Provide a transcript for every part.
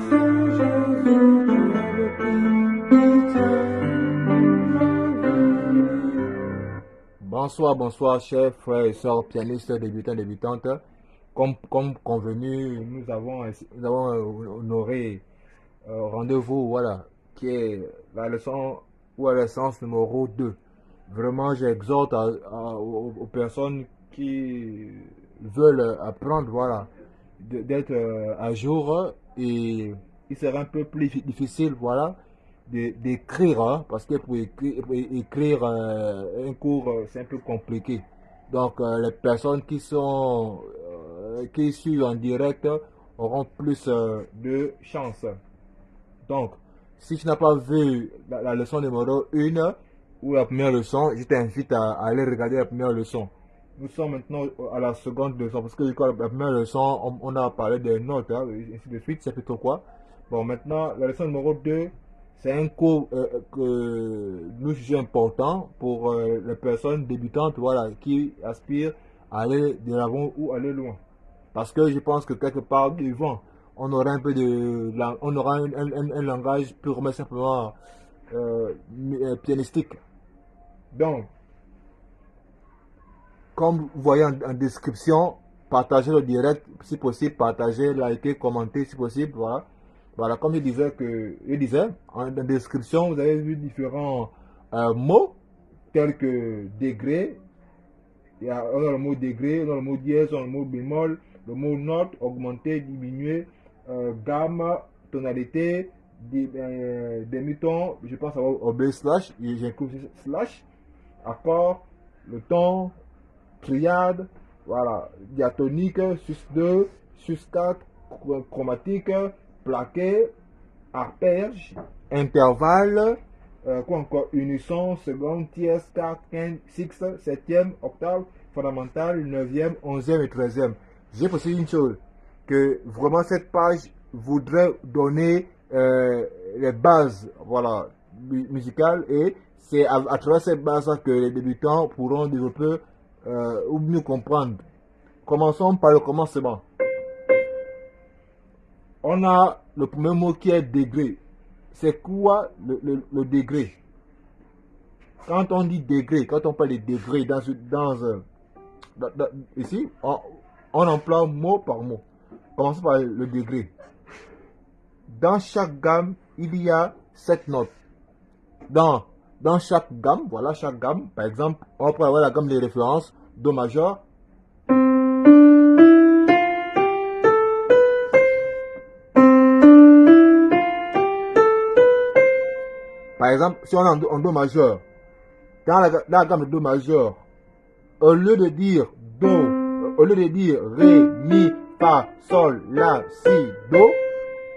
Saint Jésus, tu es le Père qui Bonsoir, bonsoir, chers frères et sœurs, pianistes, débutants, débutantes. Comme convenu, nous avons honoré rendez-vous, voilà, qui est la leçon ou la séance numéro 2. Vraiment, j'exhorte aux personnes qui veulent apprendre, voilà, d'être à jour, et il sera un peu plus difficile, voilà, d'écrire, hein, parce que pour écrire un cours, c'est un peu compliqué. Donc, les personnes qui suivent en direct auront plus de chance. Donc, si tu n'as pas vu la leçon numéro 1 ou la première leçon, je t'invite à aller regarder la première leçon. Nous sommes maintenant à la seconde leçon, parce que la première leçon, on a parlé des notes, hein, et ainsi de suite, c'est plutôt quoi. Bon, maintenant, la leçon numéro 2, c'est un cours que nous jugeons important pour les personnes débutantes, voilà, qui aspirent à aller de l'avant ou aller loin. Parce que je pense que quelque part devant, on aura un peu on aura un langage purement simplement pianistique. Donc, comme vous voyez en description, partagez le direct si possible, partagez, likez, commentez si possible, voilà. Voilà, comme je disais, en description, vous avez vu différents mots, tels que degré. On a le mot degré, on a le mot dièse, on a le mot bémol, le mot note, augmenter, diminuer, gamme, tonalité, demi-ton, je pense au B slash, j'inclus slash, accord, le ton, triade, voilà, diatonique, sus 2, sus 4, chromatique, plaqué, arpège, intervalle, quoi encore, unisson, seconde, tierce, quarte, quinte, sixte, septième, octave, fondamentale, neuvième, onzième et treizième. J'ai précisé une chose, que vraiment cette page voudrait donner les bases, voilà, musicales, et c'est à travers ces bases que les débutants pourront développer ou mieux comprendre. Commençons par le commencement. On a le premier mot qui est degré. C'est quoi le degré? Quand on dit degré, quand on parle de degré ici, on emploie mot par mot. Commençons par le degré. Dans chaque gamme, il y a 7 notes. Dans chaque gamme, voilà, chaque gamme, par exemple, on peut avoir la gamme de référence Do majeur. Par exemple, si on est en Do majeur, dans la gamme de Do majeur, au lieu de dire Do, au lieu de dire Ré, Mi, Fa, Sol, La, Si, Do,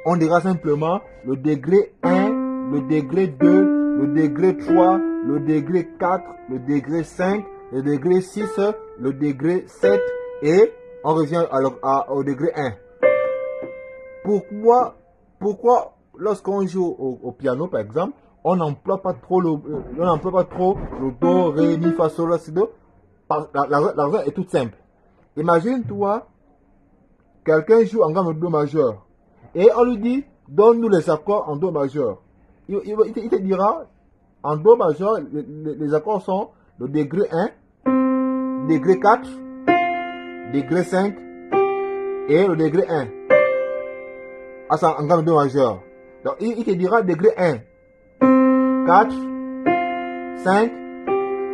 on dira simplement le degré 1, le degré 2, le degré 3, le degré 4, le degré 5, le degré 6, le degré 7, et on revient au degré 1. Pourquoi lorsqu'on joue au piano, par exemple, on n'emploie pas trop le Do, Ré, Mi, Fa, Sol, La, Si, Do? La raison est toute simple. Imagine-toi, quelqu'un joue en gamme de Do majeur, et on lui dit, donne-nous les accords en Do majeur. Il te dira, en Do majeur, les accords sont le degré 1, degré 4, degré 5 et le degré 1. Ah, ça, en gamme de Do majeur. Donc, il te dira degré 1, 4, 5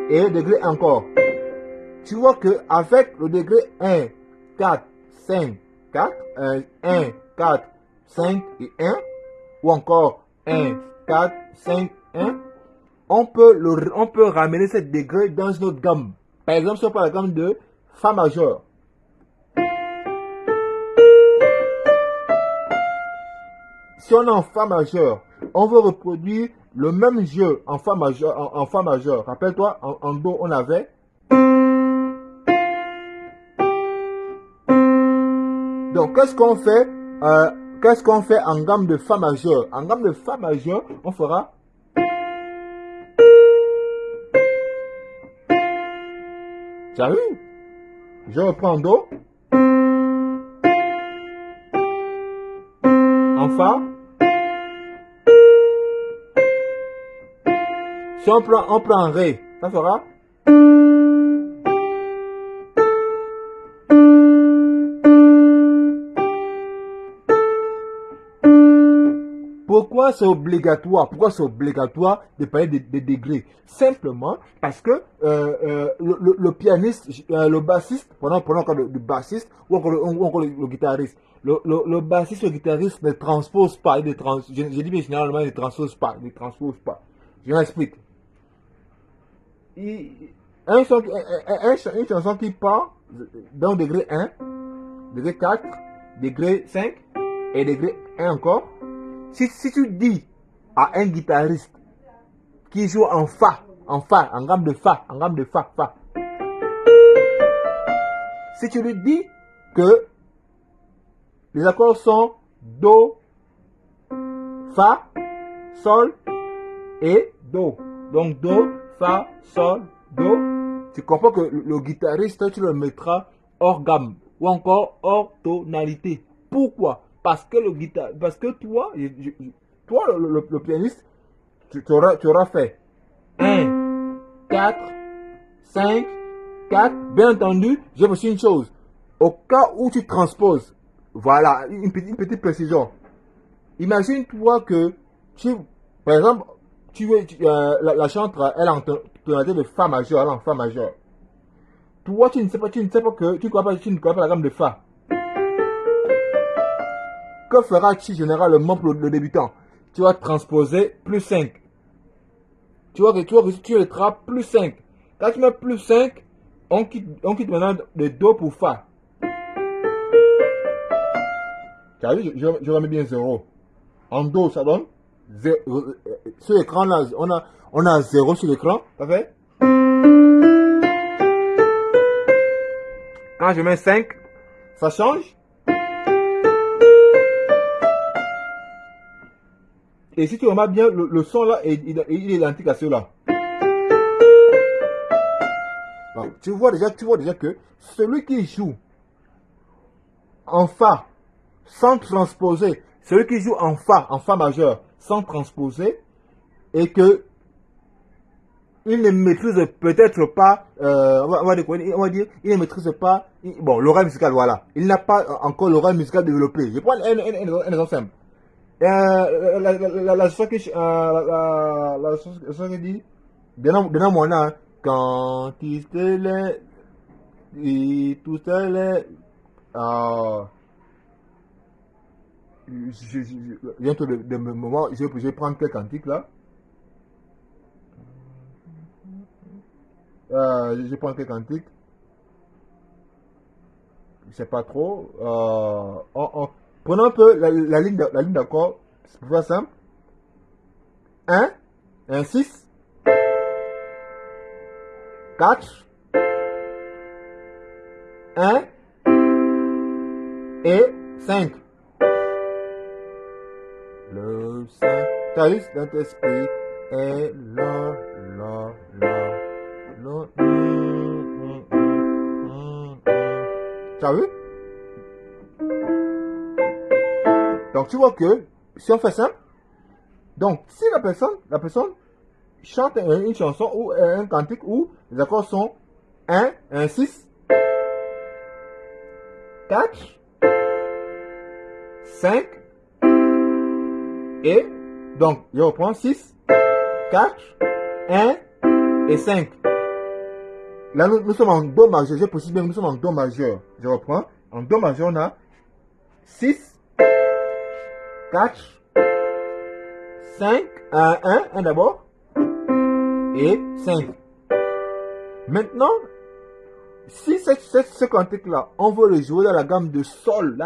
et degré 1 encore. Tu vois que avec le degré 1, 4, 5, 4, 1, 4, 5 et 1, ou encore 1, 4, 5, 1, on peut ramener ce degré dans une autre gamme. Par exemple, si on prend la gamme de Fa majeur. Si on est en Fa majeur, on veut reproduire le même jeu en Fa majeur. Rappelle-toi, en Do, on avait. Donc, qu'est-ce qu'on fait en gamme de Fa majeur? En gamme de Fa majeur, on fera. Tu as vu? Je reprends Do. en fa. Si on prend en ré, ça fera. Pourquoi c'est obligatoire? Pourquoi c'est obligatoire de parler des degrés? Simplement parce que le pianiste, le bassiste, prenons encore le bassiste ou encore le guitariste. Le bassiste ou le guitariste ne transpose pas. Je dis bien généralement, il ne transpose pas. Il ne transpose pas. Je m'explique. Une chanson qui part d'un degré 1, degré 4, degré 5 et degré 1 encore. Si tu dis à un guitariste qui joue en fa, en gamme de fa, fa. Si tu lui dis que les accords sont do, fa, sol et do. Donc do, fa, sol, do. Tu comprends que le guitariste, tu le mettras hors gamme ou encore hors tonalité. Pourquoi? Parce que toi, le pianiste, tu auras fait 1, 4, 5, 4. Bien entendu, j'ai aussi une chose. Au cas où tu transposes, voilà, une petite précision. Imagine-toi que par exemple, la chantre, elle est en tonalité de fa majeur, elle est en fa majeur. Toi, tu ne connais pas la gamme de fa. Que feras-tu généralement pour le débutant? Tu vas transposer plus 5. Tu mettras plus 5. Quand tu mets plus 5, on quitte maintenant de do pour fa. Tu as vu, je remets bien 0. En do, ça donne 0. Sur l'écran, là, on a 0 sur l'écran. Ça fait? Quand je mets 5, ça change. Et si tu remarques bien, le son là, il est identique à ceux-là. Tu vois déjà que celui qui joue en fa, sans transposer, celui qui joue en fa majeur, sans transposer, et que il ne maîtrise peut-être pas, on va dire, il ne maîtrise pas, bon, l'oreille musicale, voilà. Il n'a pas encore l'oreille musicale développée. Je prends un exemple simple. La chanson qui dit, donne-moi là, quand il te l'est, et tout ça l'est, bientôt de moment, je vais prendre quelques cantiques là. Je prends quelques cantiques. Je sais pas trop. Prenons un peu la ligne d'accord. C'est pas simple. 1, 6, 4, 1 et 5. Le Saint-Esprit est là. Tu as vu? Donc tu vois que si on fait simple, donc si la personne chante une chanson ou un cantique où les accords sont 1, 6, 4, 5 et donc je reprends 6, 4, 1 et 5. Là, nous sommes en do majeur. Je précise bien que nous sommes en do majeur. Je reprends. En do majeur, on a 6, 4, 5, 1 d'abord, et 5. Maintenant, si ce cantique-là, on veut le jouer dans la gamme de sol,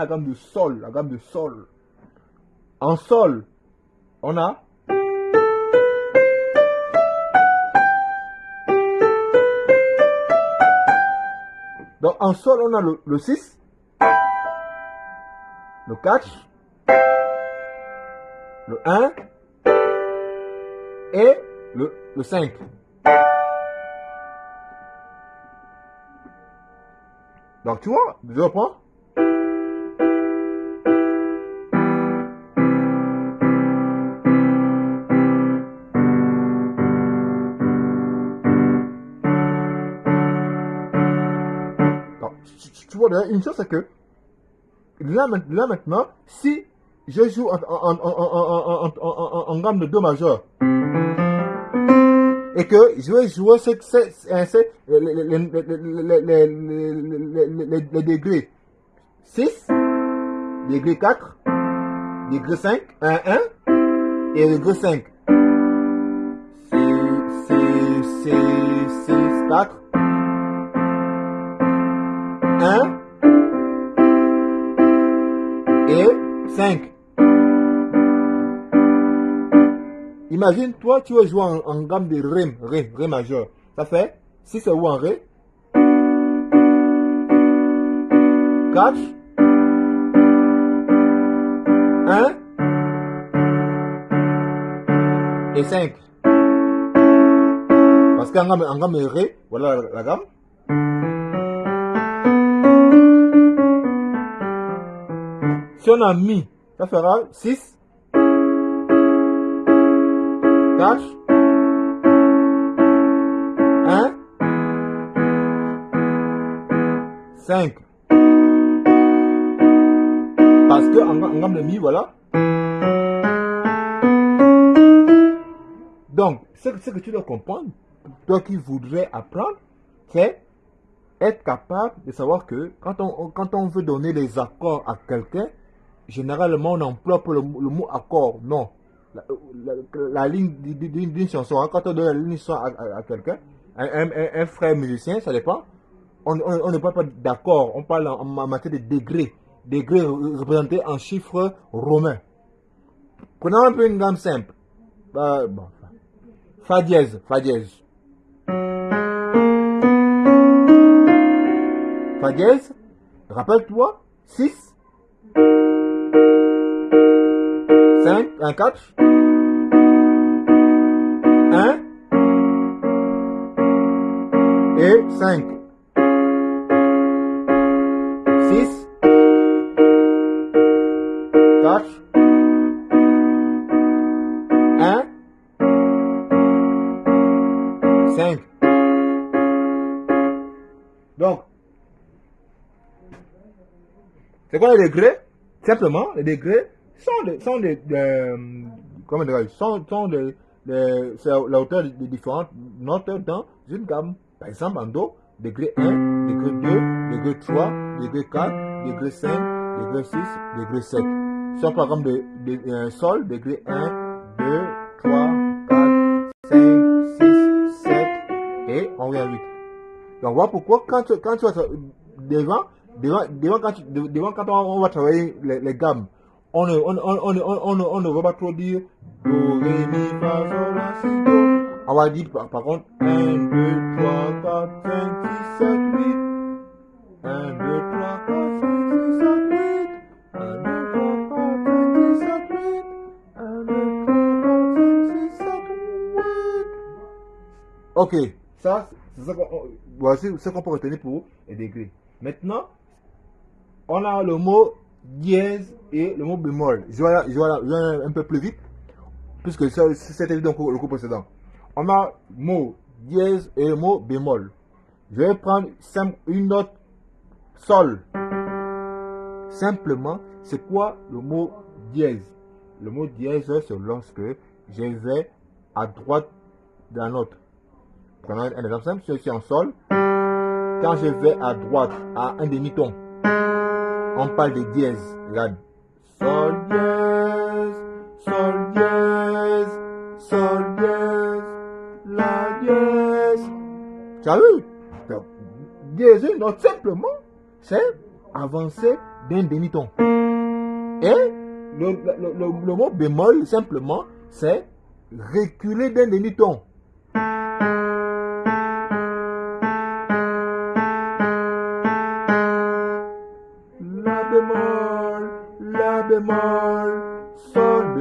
En sol, on a donc en sol, on a le 6, le 4, le 1 et le 5. Donc tu vois, je reprends. tu vois déjà une chose, c'est que là maintenant, si je joue en gamme de Do majeur et que je vais jouer les degrés 6, degré 4, degré 5, 1, 1 et degré 5. C'est 4, 1 et 5. Imagine, toi, tu veux jouer en gamme de Ré majeur. Ça fait, si c'est où en Ré, 4, 1 et 5. Parce qu'en gamme de Ré, voilà la gamme. Si on a Mi, ça fera 6, 4, 1, 5. Parce que en gamme de Mi, voilà. Donc, ce que tu dois comprendre, toi qui voudrais apprendre, c'est être capable de savoir que quand on veut donner les accords à quelqu'un, généralement on emploie pour le mot accord. Non. La ligne d'une chanson, hein, quand on donne la ligne chanson à quelqu'un, un frère musicien, ça dépend, on ne parle pas d'accord, on parle en matière de degrés. Degrés représentés en chiffres romains. Prenons un peu une gamme simple. Bon, Fa dièse, Fa dièse. Fa dièse, rappelle-toi, 6, 5, 1, 4, 1 et 5. 6, 4, 1, 5. Donc, c'est quoi les degrés? Simplement, les degrés sont c'est la hauteur de différentes notes dans une gamme. Par exemple, en Do, degré 1, degré 2, degré 3, degré 4, degré 5, degré 6, degré 7. Sur par exemple de Sol, degré 1, 2, 3, 4, 5, 6, 7 et on vient à 8. Donc voilà pourquoi quand tu vas devant quand on va travailler les gammes, on ne va pas trop dire Do, Ré, Mi, Fa, Sol, La, Si, Do. On va dire par contre 1, 2, 3, 4, 5, 6, 7, 8. 1, 2, 3, 4, 5, 6, 7, 8. 1, 2, 3, 4, 5, 6, 7, 8. 1, 2, 3, 4, 5, 6, 7, 8. Ok, ça, voici ce qu'on peut retenir pour les degrés. Maintenant, on a le mot dièse et le mot bémol. Je vais aller un peu plus vite, puisque c'était évident le cours précédent. On a le mot dièse et le mot bémol. Je vais prendre une note Sol. Simplement, c'est quoi le mot dièse? Le mot dièse, c'est lorsque je vais à droite de la note. Prenons un exemple simple, si je suis en Sol, quand je vais à droite à un demi-ton, on parle de dièse. Regarde. Sol dièse, Sol dièse, Sol dièse, La dièse. Tu as vu? Dièse, donc simplement, c'est avancer d'un demi-ton. Et le mot bémol, simplement, c'est reculer d'un demi-ton. La bémol, Sol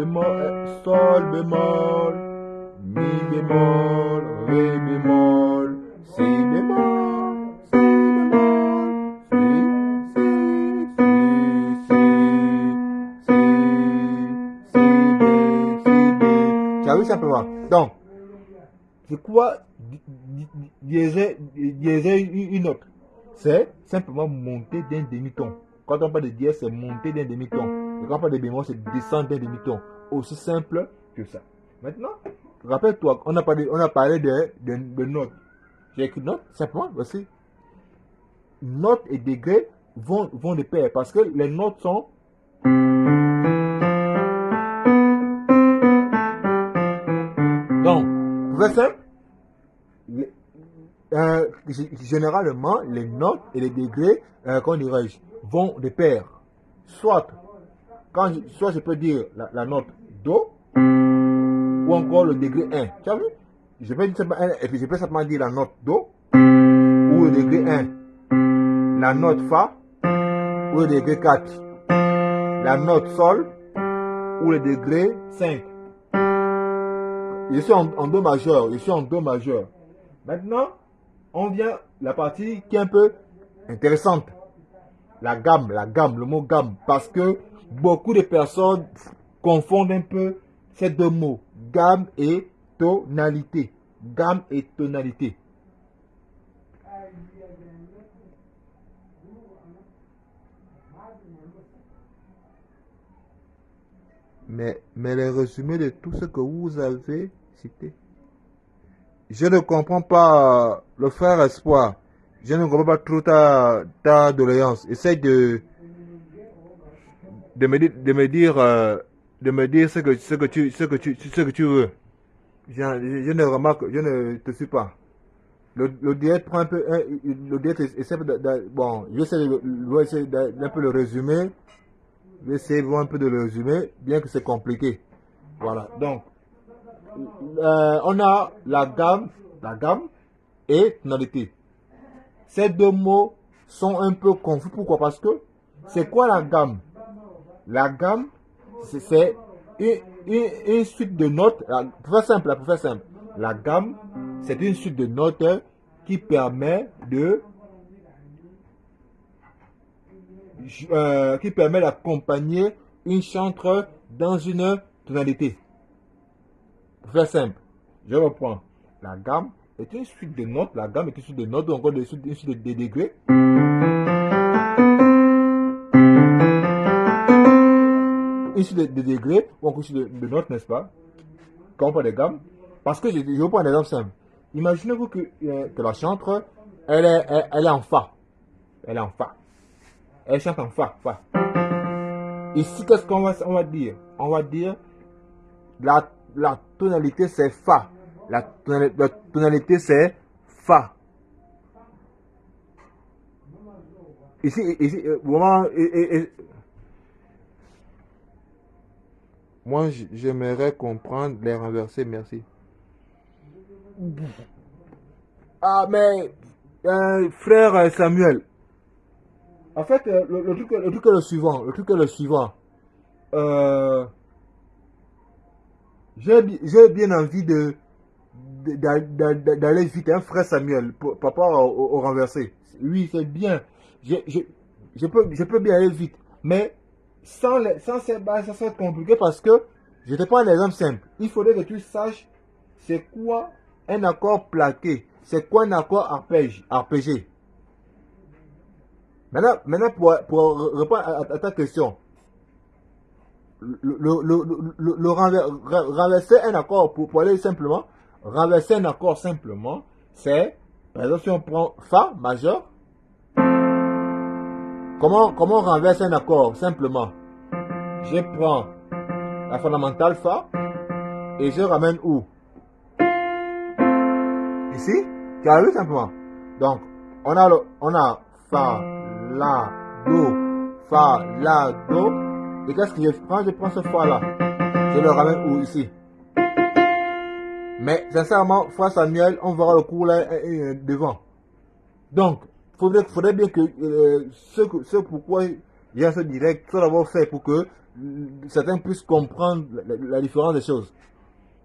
bémol, Mi bémol, Ré bémol, Si bémol, Si bémol, tu as vu simplement. Donc, c'est quoi diéser une note? c'est simplement monter d'un demi-ton. Quand on parle de dièse, c'est monter d'un demi-ton. Et quand on parle de bémol, c'est descendre d'un demi-ton. Aussi simple que ça. Maintenant, rappelle-toi, on a parlé de notes. J'ai écrit notes, simplement, voici. Notes et degrés vont de pair parce que les notes sont donc, pour faire simple, généralement, les notes et les degrés, qu'on dirais-je, vont de pair. Soit je peux dire la note Do ou encore le degré 1. Tu as vu? Je peux simplement dire la note Do ou le degré 1. La note Fa ou le degré 4. La note Sol ou le degré 5. Je suis en Do majeur. Je suis en Do majeur. Maintenant, on vient la partie qui est un peu intéressante. La gamme, le mot gamme. Parce que beaucoup de personnes confondent un peu ces deux mots. Gamme et tonalité. Gamme et tonalité. Mais les résumés de tout ce que vous avez cité. Je ne comprends pas, le frère Espoir. Je ne comprends pas trop ta doléance. Essaye de me dire ce que tu veux. Je ne remarque, je ne te suis pas. Le diète prend un peu, le diète essaie bon, je vais essayer d'un peu le résumer. Je vais essayer un peu de le résumer, bien que c'est compliqué. Voilà. Donc, on a la gamme et tonalité. Ces deux mots sont un peu confus. Pourquoi? Parce que c'est quoi la gamme? La gamme, c'est une suite de notes. Pour faire simple, la gamme, c'est une suite de notes qui permet d'accompagner une chantre dans une tonalité. Pour faire simple, je reprends. La gamme est une suite de notes. La gamme est une suite de notes, donc une suite de degrés. Une suite de degrés, ou encore une suite de notes, n'est-ce pas? Quand on parle de gamme. Parce que je vais prendre un exemple simple. Imaginez-vous que la chantre, elle est en Fa. Elle est en Fa. Elle chante en Fa. Ici, qu'est-ce qu'on va dire? On va dire la tonalité c'est Fa. La tonalité c'est Fa. Ici vraiment, moi j'aimerais comprendre les renversés, merci. Ah mais frère Samuel, en fait le truc est le suivant. J'ai bien envie d'aller vite, hein, frère Samuel, par rapport au renversé. Oui, c'est bien. Je peux bien aller vite. Mais sans ces bases, ça serait compliqué parce que, je te prends un exemple simple. Il faudrait que tu saches c'est quoi un accord plaqué. C'est quoi un accord arpégé. Maintenant pour répondre à ta question. Renverser un accord pour aller simplement, renverser un accord simplement, c'est, par exemple, si on prend Fa majeur, comment on renverse un accord simplement? Je prends la fondamentale Fa et je ramène où? Ici, tu as vu simplement. Donc, on a Fa, La, Do, Fa, La, Do. Et qu'est-ce que je prends? Je prends ce Fa-là. Je le ramène où? Ici. Mais, sincèrement, frère Samuel, on verra le cours là devant. Donc, faudrait bien que ce pourquoi il y a ce direct soit d'abord fait pour que certains puissent comprendre la différence des choses.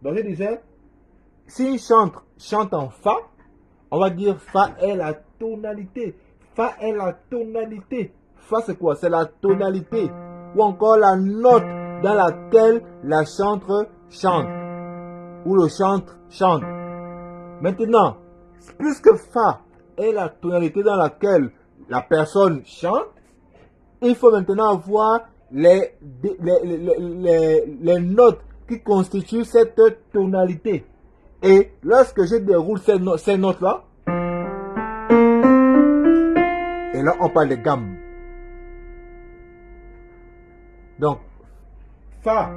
Donc, je disais, si une chantre chante en Fa, on va dire Fa est la tonalité. Fa est la tonalité. Fa, c'est quoi? C'est la tonalité. Ou encore la note dans laquelle la chantre chante. Ou le chantre chante. Maintenant, puisque Fa est la tonalité dans laquelle la personne chante, il faut maintenant avoir les notes qui constituent cette tonalité. Et lorsque je déroule ces notes-là, et là on parle de gamme. Donc, Fa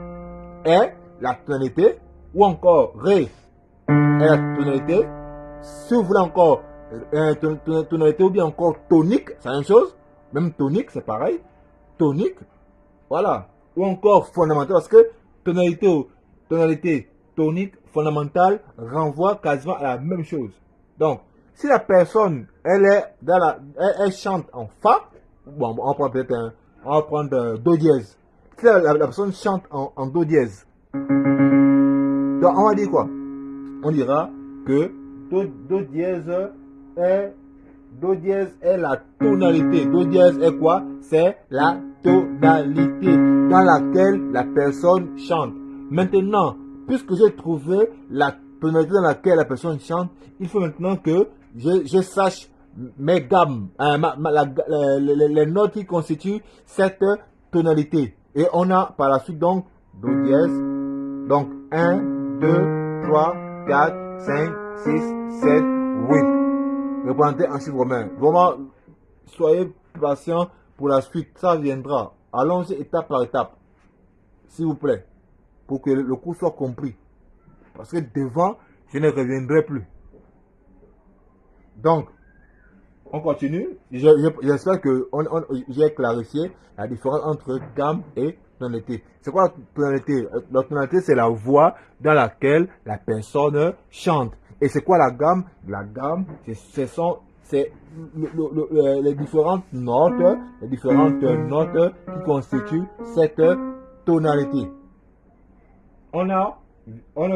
est la tonalité, ou encore Ré est la tonalité. Si vous voulez encore tonalité ou bien encore tonique, c'est la même chose. Même tonique, c'est pareil. Tonique, voilà. Ou encore fondamentale, parce que tonalité tonique, fondamentale, renvoie quasiment à la même chose. Donc, si la personne, elle chante en Fa, bon, on prend peut-être on va prendre Do dièse. Si la personne chante en Do dièse, donc on va dire quoi? On dira que Do dièse est la tonalité. Do dièse est quoi? C'est la tonalité dans laquelle la personne chante. Maintenant, puisque j'ai trouvé la tonalité dans laquelle la personne chante, il faut maintenant que je sache mes gammes, les notes qui constituent cette tonalité. Et on a par la suite donc Do dièse. Donc 1, 2, 3, 4, 5, 6, 7, 8. Représentez en chiffre romain. Vraiment, soyez patient pour la suite. Ça viendra. Allons-y étape par étape. S'il vous plaît. Pour que le cours soit compris. Parce que devant, je ne reviendrai plus. Donc, on continue. J'espère que j'ai clarifié la différence entre gamme et tonalité. C'est quoi la tonalité? La tonalité, c'est la voix dans laquelle la personne chante. Et c'est quoi la gamme? La gamme, c'est les différentes notes qui constituent cette tonalité. On a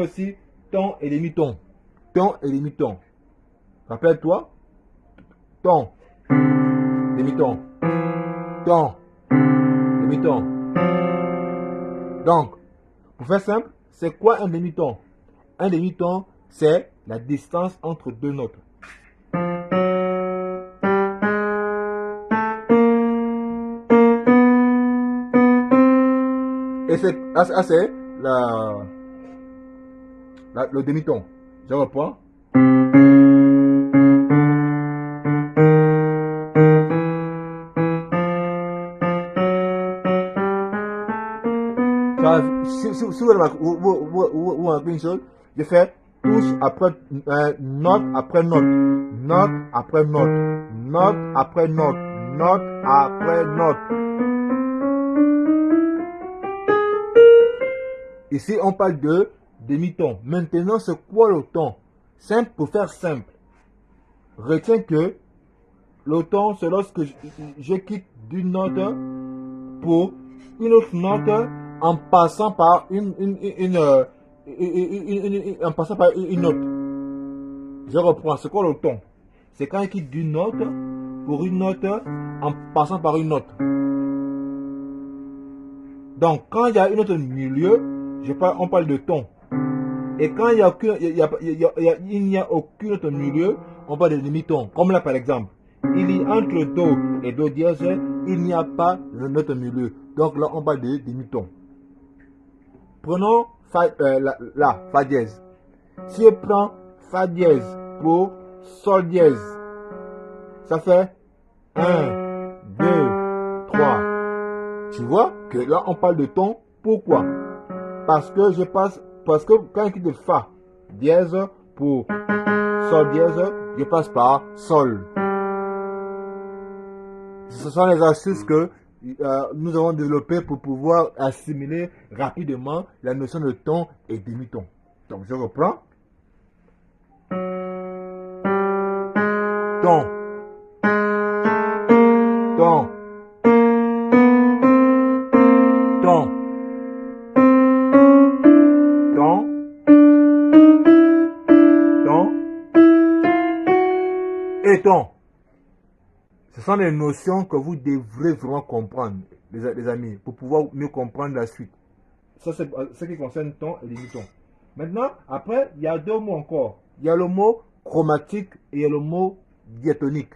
aussi ton et demi-ton. Ton et demi-ton. Rappelle-toi. Ton, demi-ton, ton, demi-ton. Donc, pour faire simple, c'est quoi un demi-ton? Un demi-ton, c'est la distance entre deux notes. Et c'est le demi-ton. Je reprends. Si vous remarquez une chose, je fais touche après note après note, note après note, note après note, note après note. Ici, on parle de demi-ton. Maintenant, c'est quoi le ton? Simple, pour faire simple. Retiens que le ton, c'est lorsque je quitte d'une note pour une autre note en passant par une note. Je reprends. C'est quoi le ton? C'est quand il quitte d'une note pour une note en passant par une note. Donc, quand il y a une note au milieu, on parle de ton. Et quand il n'y a aucune note au milieu, on parle de demi-ton. Comme là, par exemple. Entre Do et Do dièse, il n'y a pas de note au milieu. Donc là, on parle de demi-ton. Prenons Fa dièse. Si je prends Fa dièse pour Sol dièse, ça fait 1, 2, 3. Tu vois que là, on parle de ton. Pourquoi? Parce que quand je quitte Fa dièse pour Sol dièse, je passe par Sol. Ce sont les astuces que nous avons développées pour pouvoir assimiler rapidement la notion de ton et demi-ton. Donc je reprends. Ton. Ton. Ton. Ton. Ton. Et ton. Ce sont des notions que vous devrez vraiment comprendre, les amis, pour pouvoir mieux comprendre la suite. Ça, c'est ce qui concerne ton et demi-ton. Maintenant, après, il y a deux mots encore. Il y a le mot chromatique et il y a le mot diatonique.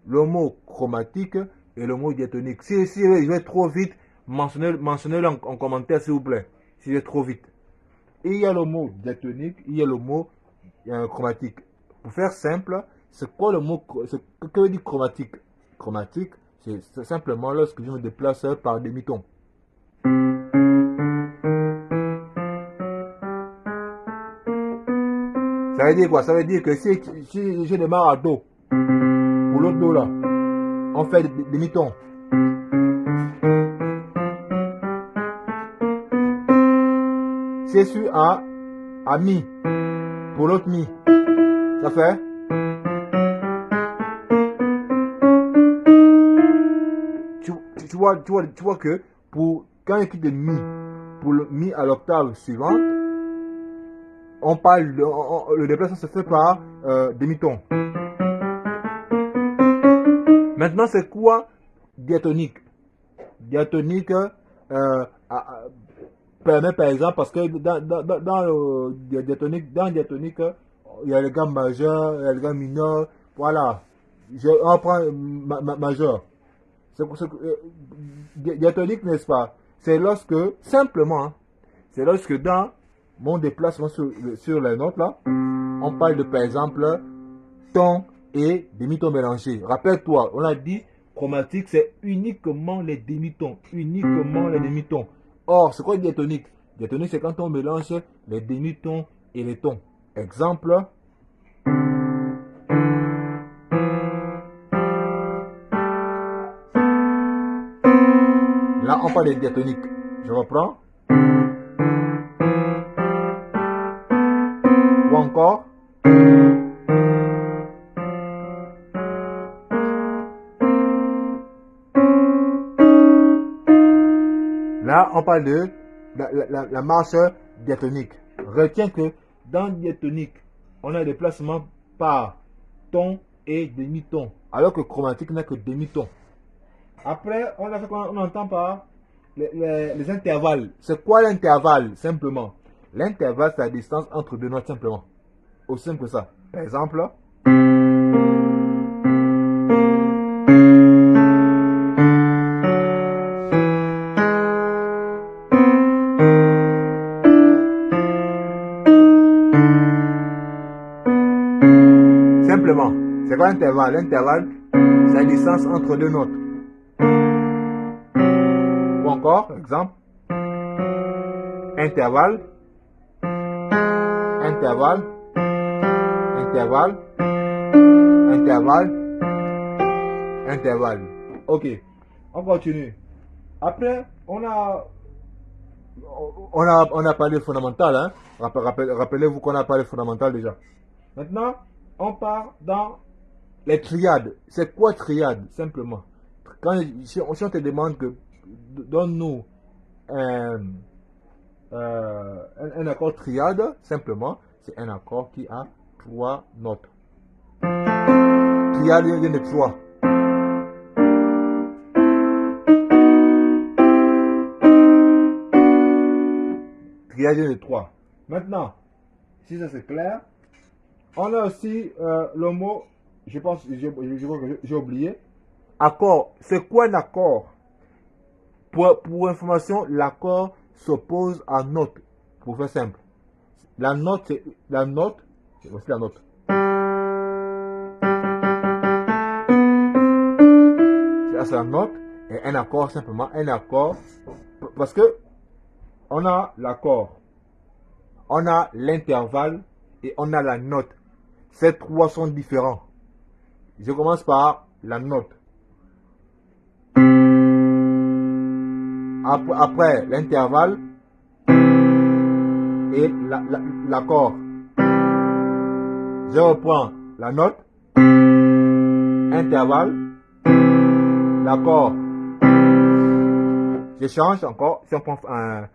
le mot chromatique et le mot diatonique. Si je vais trop vite, mentionnez-le en commentaire s'il vous plaît. Si je vais trop vite. Et il y a le mot diatonique, il y a le mot chromatique. Pour faire simple, c'est quoi le mot, que veut dire chromatique? Chromatique, c'est simplement lorsque je me déplace par demi-ton. Ça veut dire quoi? Ça veut dire que si je démarre à Do, pour l'autre Do là, on fait demi-ton. Si je suis à Mi, pour l'autre Mi, ça fait. Tu vois que quand il quitte le Mi, pour le Mi à l'octave suivante, on parle le déplacement se fait par demi-ton. Maintenant, c'est quoi diatonique? Diatonique permet par exemple, parce que dans le diatonique, il y a le gamme majeur, il y a le gamme mineur, voilà. On prend majeur. Diatonique, n'est-ce pas? C'est lorsque, simplement, hein, c'est lorsque dans mon déplacement sur les notes là, on parle de par exemple ton et demi-ton mélangés. Rappelle-toi, on a dit chromatique, c'est uniquement les demi-tons. Uniquement les demi-tons. Or, c'est quoi diatonique? Diatonique, c'est quand on mélange les demi-tons et les tons. Exemple. Là, on parle de diatonique. Je reprends. Ou encore. Là, on parle de la marche diatonique. Retiens que dans diatonique, on a des placements par ton et demi-ton, alors que chromatique n'a que demi-ton. Après, on a ce qu'on entend par les intervalles. C'est quoi l'intervalle, simplement? L'intervalle, c'est la distance entre deux notes, simplement. Aussi simple que ça. Par exemple, simplement. C'est quoi l'intervalle? L'intervalle, c'est la distance entre deux notes. Ou encore, exemple, intervalle, intervalle, intervalle, intervalle, intervalle. Ok, on continue. Après, on a parlé fondamental, hein? Rappelez-vous qu'on a parlé fondamental déjà. Maintenant, on part dans les triades. C'est quoi triade? Simplement. Si on te demande que donne-nous un accord triade, simplement, c'est un accord qui a 3 notes. Triade vient de 3. Triade vient de 3. Maintenant, si ça c'est clair, on a aussi le mot, je pense que j'ai oublié, accord. C'est quoi un accord? Pour information, l'accord s'oppose à note. Pour faire simple. La note, c'est aussi la note. C'est la note. Et un accord, simplement, un accord. Parce que on a l'accord, on a l'intervalle et on a la note. Ces trois sont différents. Je commence par la note. Après l'intervalle et l'accord. Je reprends la note, intervalle, l'accord. Je change encore. Si on prend un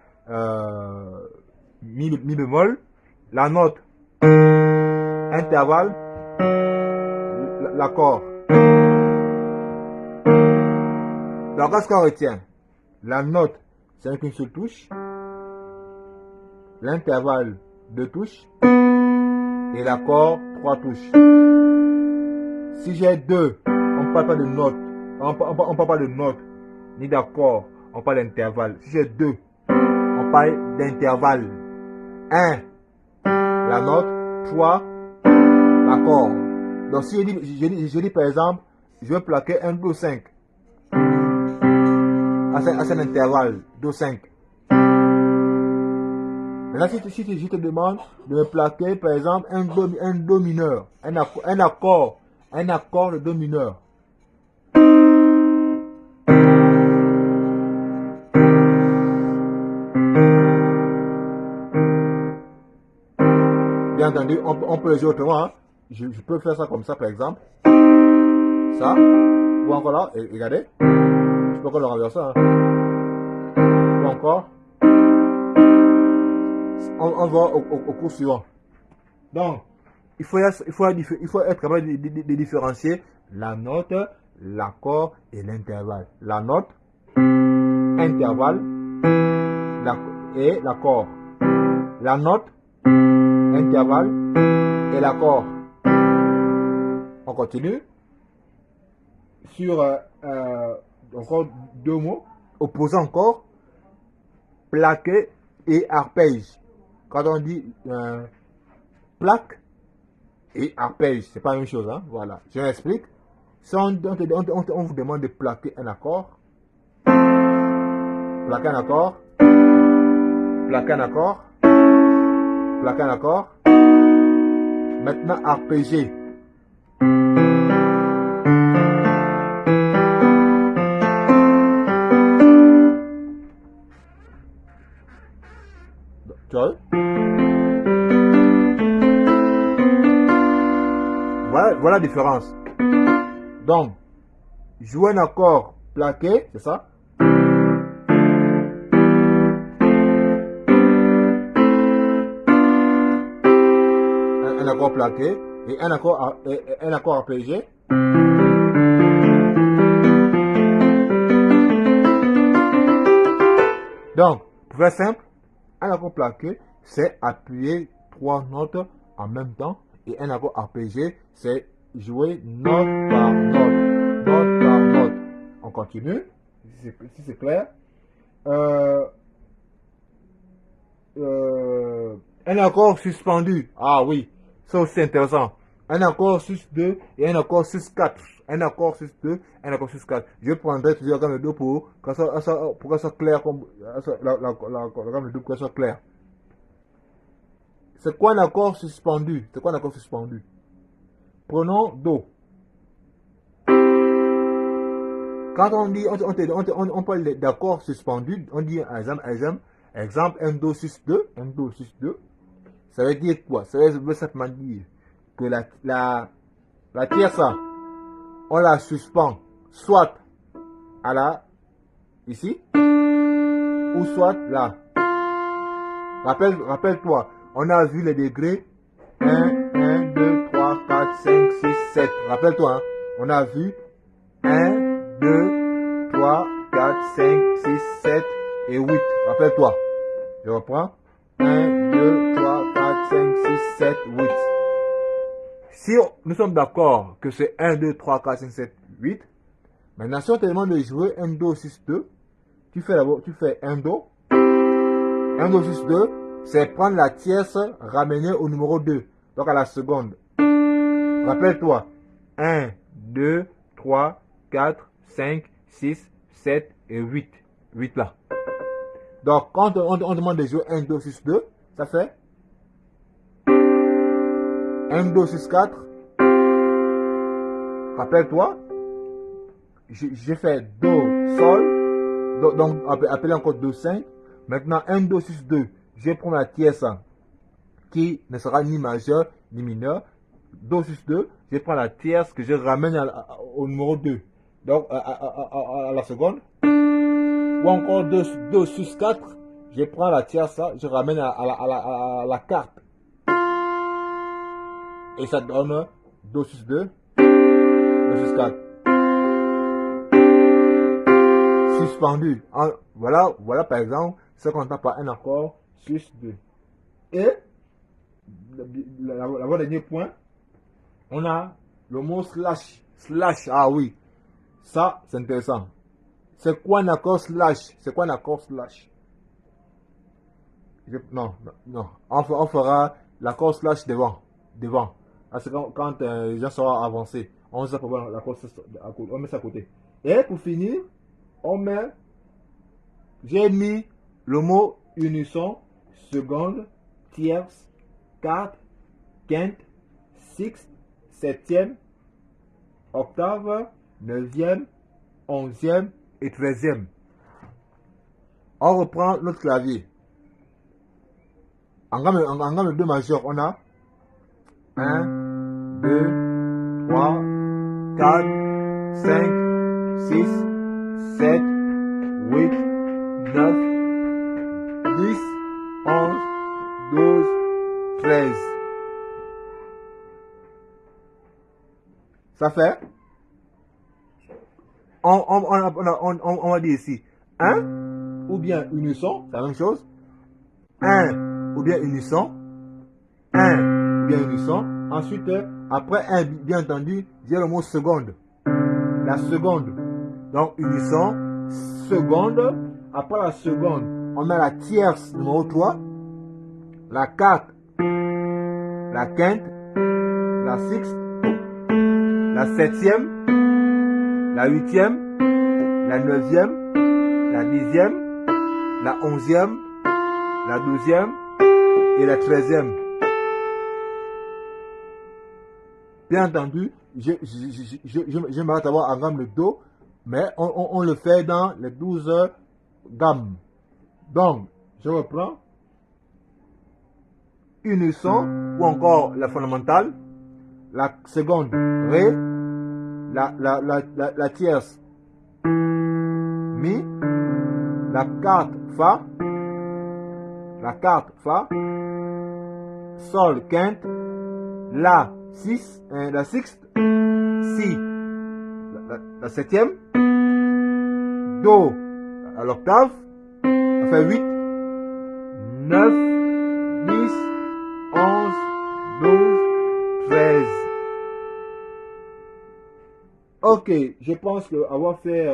mi bémol, la note, intervalle, l'accord. Donc, qu'est-ce qu'on retient? La note, c'est avec une seule touche. L'intervalle, 2 touches. Et l'accord, 3 touches. Si j'ai 2, on ne parle pas de notes. On parle pas de notes, ni d'accords. On parle d'intervalle. Si j'ai 2, on parle d'intervalle. 1, la note. 3, l'accord. Donc si je dis par exemple, je vais plaquer un Do 5. À cet intervalle, Do 5. Maintenant, si je te demande de me plaquer, par exemple, un Do mineur, un accord de Do mineur. Bien entendu, on peut le jouer autrement. Hein. Je peux faire ça comme ça, par exemple. Ça. Ou encore là, et regardez. Je peux encore le renverser. Hein. Ou encore. On va au cours suivant. Donc, il faut être capable de différencier la note, l'accord et l'intervalle. La note, intervalle et l'accord. La note, intervalle et l'accord. On continue sur encore 2 mots. Opposé encore, plaqué et arpège. Quand on dit plaque et arpège, c'est pas la même chose. Hein? Voilà, je m'explique. Si on vous demande de plaquer un accord, plaquer un accord, plaquer un accord, plaquer un accord. Maintenant, arpéger. Tu vois? Voilà la différence. Donc, jouer un accord plaqué, c'est ça? Un accord plaqué et un accord arpégé. Donc, pour faire simple, un accord plaqué, c'est appuyer 3 notes en même temps. Et un accord arpégé, c'est jouer note par note. Note par note. On continue, si c'est clair. Un accord suspendu. Ah oui, ça aussi intéressant. Un accord sus 2 et un accord sus 4. Un accord sus 2, un accord sus 4. Je prendrai toujours la gamme de Do pour que ça soit clair. Comme, la gamme de Do pour que ça soit clair. C'est quoi un accord suspendu? C'est quoi un accord suspendu? Prenons Do. Quand on dit, on parle d'accord suspendu, on dit exemple, un Do sus 2, un Do sus 2. Ça veut dire quoi? Ça veut simplement dire que la tierce, on la suspend soit à la, ici, ou soit là. Rappelle-toi, on a vu les degrés 1, 2, 3, 4, 5, 6, 7. Rappelle-toi, hein, on a vu 1, 2, 3, 4, 5, 6, 7 et 8. Rappelle-toi. Je reprends. 1, 2, 3, 4, 5, 6, 7, 8. Si nous sommes d'accord que c'est 1, 2, 3, 4, 5, 7, 8, maintenant si on te demande de jouer un Do 6, 2, tu fais un Do. Un Do 6, 2, c'est prendre la tierce ramenée au numéro 2, donc à la seconde. Rappelle-toi, 1, 2, 3, 4, 5, 6, 7 et 8. 8 là. Donc, quand on demande de jouer un Do 6, 2, ça fait un Do 6, 4. Rappelle-toi, j'ai fait Do, Sol, donc appelé encore Do 5. Maintenant, un Do 6, 2, je vais prendre la tierce qui ne sera ni majeur ni mineur. Do 6, 2, je vais prendre la tierce que je ramène au numéro 2, donc à la seconde. Ou encore Do 6, 4, je prends la tierce, je ramène à la carte. Et ça donne Do 6, 2, Do 6, 4. Suspendu. Voilà par exemple ce qu'on entend par un accord sus 2. Et l'avant-dernier point, on a le mot slash. Slash, ah oui. Ça, c'est intéressant. C'est quoi un accord slash? C'est quoi un accord slash? Non, non, non. On fera l'accord slash devant. Devant. Parce que quand les gens seront avancés, on met ça à côté. Et pour finir, j'ai mis le mot unisson, seconde, tierce, quarte, quinte, sixte, septième, octave, neuvième, onzième et treizième. On reprend notre clavier. En gamme de 2 majeur, on a 1, 2, 3, 4, 5, 6, 7, 8, 9, 10, 11, 12, 13. Ça fait? On va dire ici 1 ou bien unisson, c'est la même chose. 1 ou bien unisson. 1 ou bien unisson. Ensuite, après 1, bien entendu, j'ai le mot seconde. La seconde. Donc unisson, seconde. Après la seconde, on a la tierce numéro 3, la quarte, la quinte, la sixte, la septième, la huitième, la neuvième, la dixième, la onzième, la douzième et la treizième. Bien entendu, je m'arrête à avoir en gamme le Do, mais on le fait dans les 12 gammes. Donc, je reprends. Unisson ou encore la fondamentale, la seconde Ré, la tierce Mi, la quarte Fa, Sol quinte, La sixte, Si, la septième, Do à l'octave, ça fait 8, 9, 10, 11, 12, 13. Ok, je pense qu'avoir fait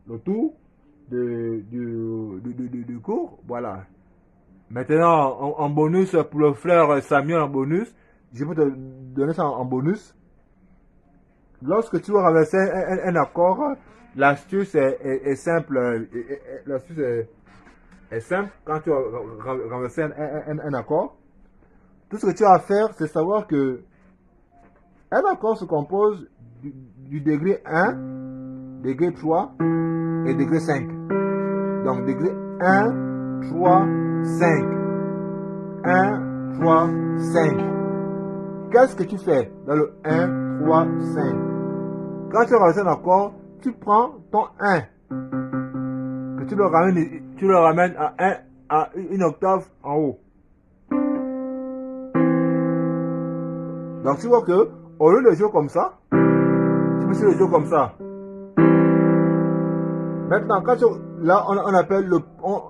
le tour du cours, voilà. Maintenant, en bonus, pour le frère Samuel en bonus, je peux te donner ça en bonus. Lorsque tu vas renverser un accord, l'astuce est simple. L'astuce est simple quand tu vas renverser un accord. Tout ce que tu as à faire, c'est savoir que un accord se compose du degré 1, degré 3 et degré 5. Donc degré 1, 3, 5. 1, 3, 5. Qu'est-ce que tu fais dans le 1, 3, 5? Quand tu renverses un accord, tu prends ton 1, que tu le ramènes à une octave en haut. Donc tu vois que au lieu de jouer comme ça, tu peux le jouer comme ça. Maintenant, là on appelle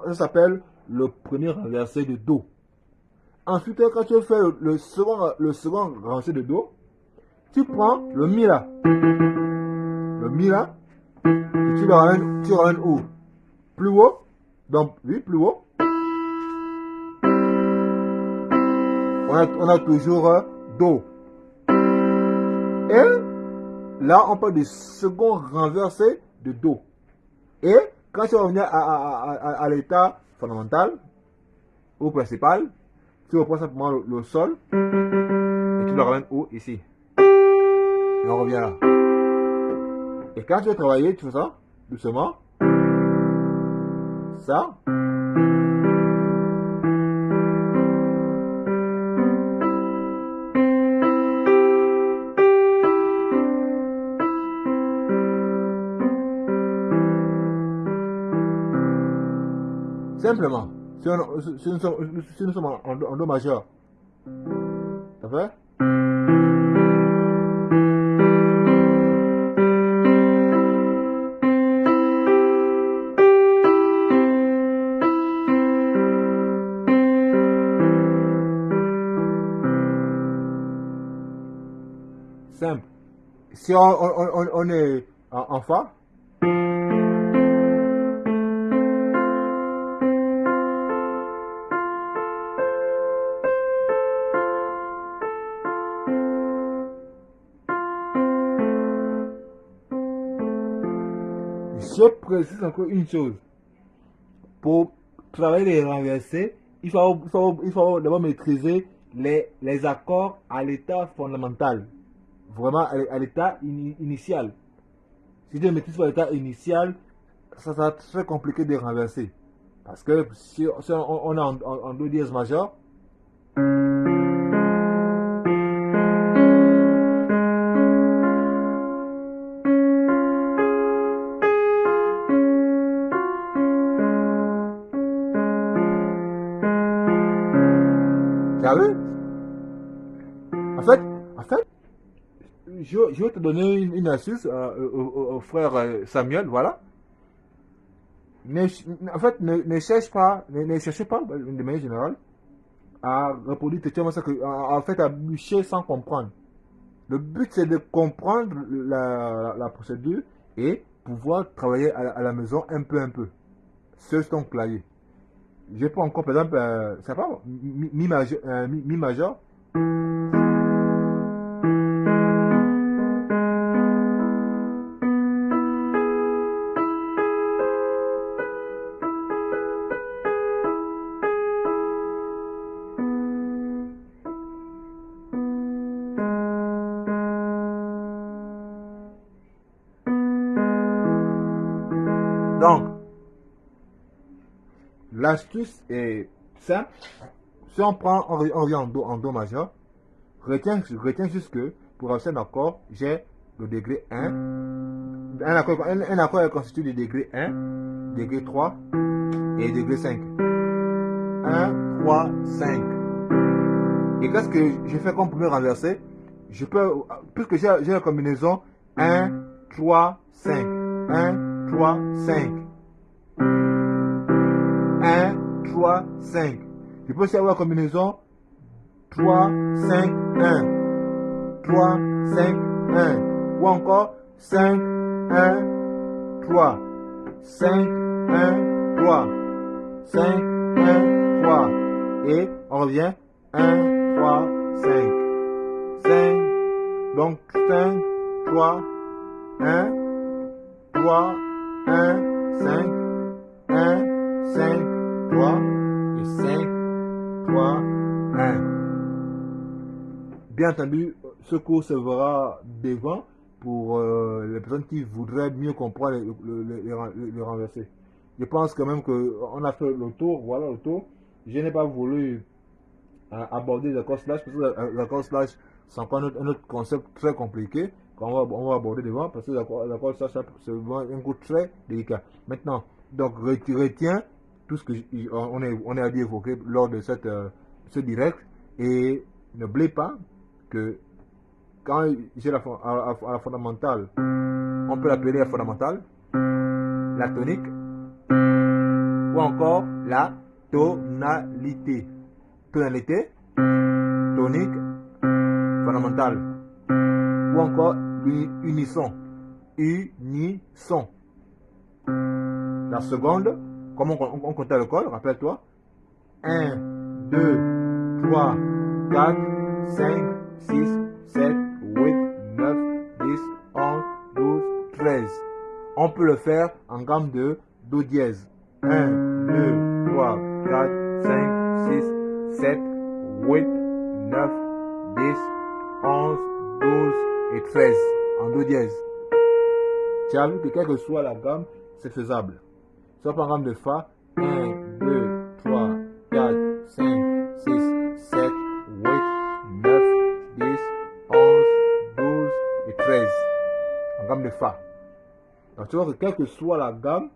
ça s'appelle le premier renversé de Do. Ensuite, quand tu fais le second renversé de Do, tu prends le Mi là. Le Mi là, et tu le ramènes où? Plus haut. Donc, oui, plus haut. On a toujours Do. Et là, on parle du second renversé de Do. Et quand tu vas revenir à l'état fondamental ou principal, tu reprends simplement le Sol et tu le ramènes où? Ici. Et on revient là. Et quand tu vas travailler, tu fais ça, doucement. Ça. Simplement, si nous sommes en Do majeur, ça fait? Simple. Si on est en Fa. Je précise encore une chose. Pour travailler les renversés, il faut d'abord maîtriser les accords à l'état fondamental. Vraiment à l'état initial. Si tu ne maîtrises pas l'état initial, ça sera très compliqué de renverser. Parce que si on est en do dièse majeur, tu as vu? En fait, je vais te donner une astuce au frère Samuel, voilà. En fait, ne cherchez pas, de manière générale, à reproduire exactement ça, en fait, à bûcher sans comprendre. Le but, c'est de comprendre la procédure et pouvoir travailler à la maison un peu, sur ton clavier. Je prends encore, par exemple, c'est pas mi majeur, mi majeur. Donc, l'astuce est simple. Si on prend, on revient en do majeur, retiens juste que pour un seul accord, j'ai le degré 1. Un accord est constitué du degré 1, degré 3 et degré 5. 1, 3, 5. Et qu'est-ce que je fais comme premier renversé? Je peux, puisque j'ai la combinaison 1, 3, 5. 1, 3, 5. 1, 3, 5. Je peux aussi avoir la combinaison 3, 5, 1. 3, 5, 1. Ou encore 5, 1, 3. 5, 1, 3. 5, 1, 3. Et on revient 1, 3, 5. 5. Donc 5, 3, 1, 3, 1, 5, 1, 5, 3 et 5, 3, 1. Bien entendu, ce cours se verra devant pour les personnes qui voudraient mieux comprendre les renversés. Je pense quand même qu'on a fait le tour, voilà le tour. Je n'ai pas voulu aborder les accords slash, parce que les accords slash, c'est encore un autre concept très compliqué qu'on va aborder devant, parce que les accords slash, c'est un coup très délicat. Maintenant, donc retiens tout ce qu'on a dit évoqué lors de ce direct, et n'oubliez pas que quand j'ai la fondamentale, on peut l'appeler la fondamentale, la tonique, ou encore la tonalité. Tonalité, tonique, fondamentale, ou encore unisson. Unisson. La seconde, comment on compte à l'école, rappelle-toi. 1, 2, 3, 4, 5, 6, 7, 8, 9, 10, 11, 12, 13. On peut le faire en gamme de do dièse. 1, 2, 3, 4, 5, 6, 7, 8, 9, 10, 11, 12 et 13 en do dièse. Tu as vu que quelle que soit la gamme, c'est faisable. Soit par gamme de Fa, 1, 2, 3, 4, 5, 6, 7, 8, 9, 10, 11, 12 et 13 en gamme de Fa. Donc tu vois que quelle que soit la gamme,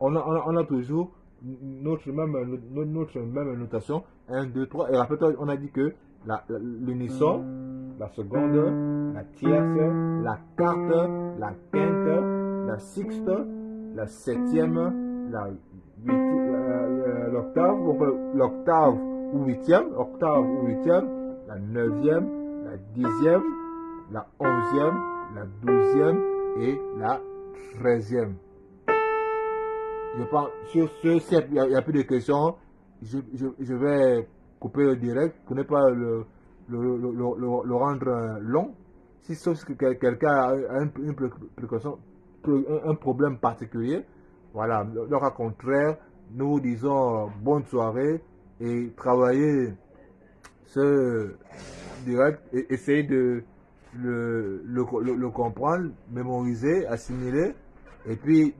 on a toujours notre même notation, 1, 2, 3. Et rappelle-toi, on a dit que l'unisson, la seconde, la tierce, la quarte, la quinte, la sixte, la septième, l'octave ou huitième, la neuvième, la dixième, la onzième, la douzième et la 13e. Je pense, sur ce, il n'y a plus de questions. Je vais couper le direct pour ne pas le rendre long. Si sauf que quelqu'un a une précaution, un problème particulier, voilà. Donc, au contraire, nous vous disons bonne soirée et travaillez ce direct et essayez de le comprendre, mémoriser, assimiler. Et puis,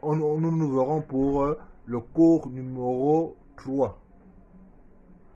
nous nous verrons pour le cours numéro 3.